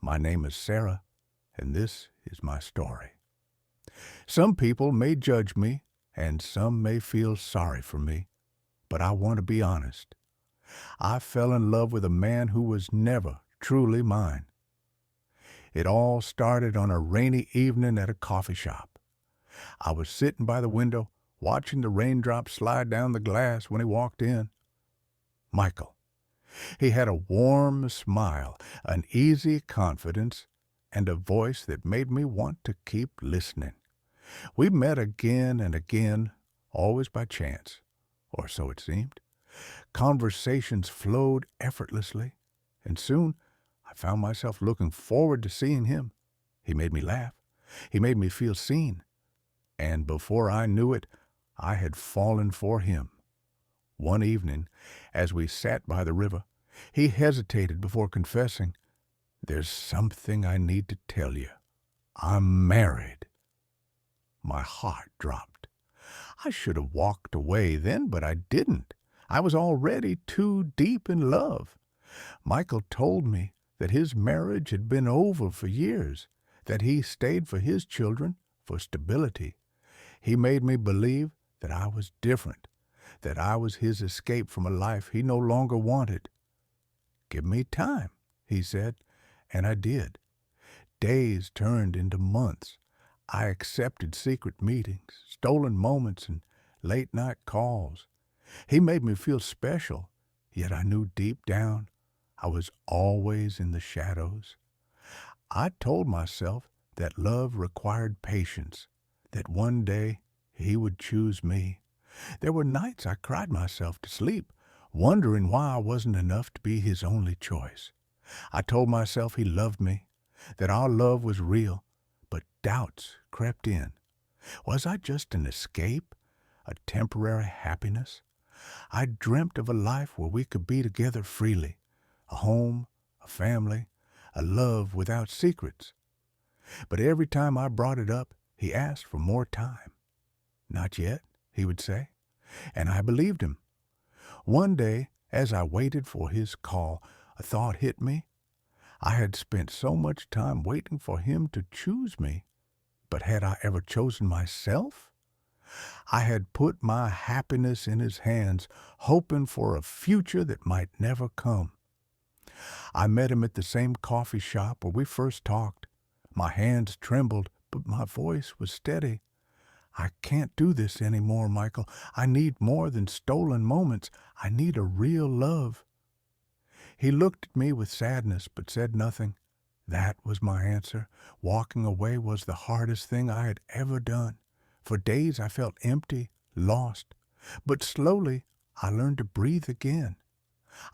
My name is Sarah, and this is my story. Some people may judge me, and some may feel sorry for me, but I want to be honest. I fell in love with a man who was never truly mine. It all started on a rainy evening at a coffee shop. I was sitting by the window, watching the raindrops slide down the glass when he walked in. Michael. He had a warm smile, an easy confidence, and a voice that made me want to keep listening. We met again and again, always by chance, or so it seemed. Conversations flowed effortlessly, and soon I found myself looking forward to seeing him. He made me laugh. He made me feel seen. And before I knew it, I had fallen for him. One evening, as we sat by the river, he hesitated before confessing, "There's something I need to tell you. I'm married." My heart dropped. I should have walked away then, but I didn't. I was already too deep in love. Michael told me that his marriage had been over for years, that he stayed for his children, for stability. He made me believe that I was different, that I was his escape from a life he no longer wanted. "Give me time," he said, and I did. Days turned into months. I accepted secret meetings, stolen moments, and late-night calls. He made me feel special, yet I knew deep down I was always in the shadows. I told myself that love required patience, that one day he would choose me. There were nights I cried myself to sleep, wondering why I wasn't enough to be his only choice. I told myself he loved me, that our love was real, but doubts crept in. Was I just an escape, a temporary happiness? I dreamt of a life where we could be together freely, a home, a family, a love without secrets. But every time I brought it up, he asked for more time. "Not yet," he would say, and I believed him. One day, as I waited for his call, a thought hit me. I had spent so much time waiting for him to choose me, but had I ever chosen myself? I had put my happiness in his hands, hoping for a future that might never come. I met him at the same coffee shop where we first talked. My hands trembled, but my voice was steady. "I can't do this anymore, Michael. I need more than stolen moments. I need a real love." He looked at me with sadness, but said nothing. That was my answer. Walking away was the hardest thing I had ever done. For days I felt empty, lost. But slowly I learned to breathe again.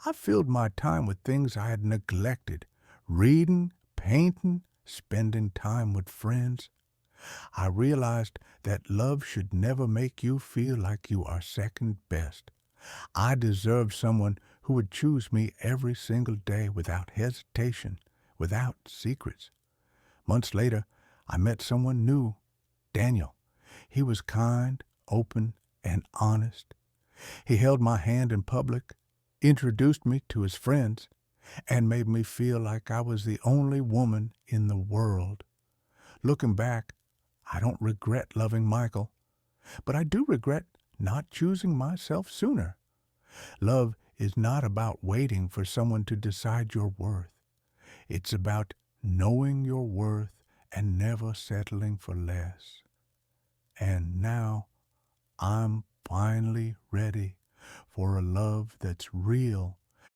I filled my time with things I had neglected, reading, painting, spending time with friends. I realized that love should never make you feel like you are second best. I deserved someone who would choose me every single day without hesitation, without secrets. Months later, I met someone new, Daniel. He was kind, open, and honest. He held my hand in public, introduced me to his friends, and made me feel like I was the only woman in the world. Looking back, I don't regret loving Michael, but I do regret not choosing myself sooner. Love is not about waiting for someone to decide your worth. It's about knowing your worth and never settling for less. And now I'm finally ready for a love that's real,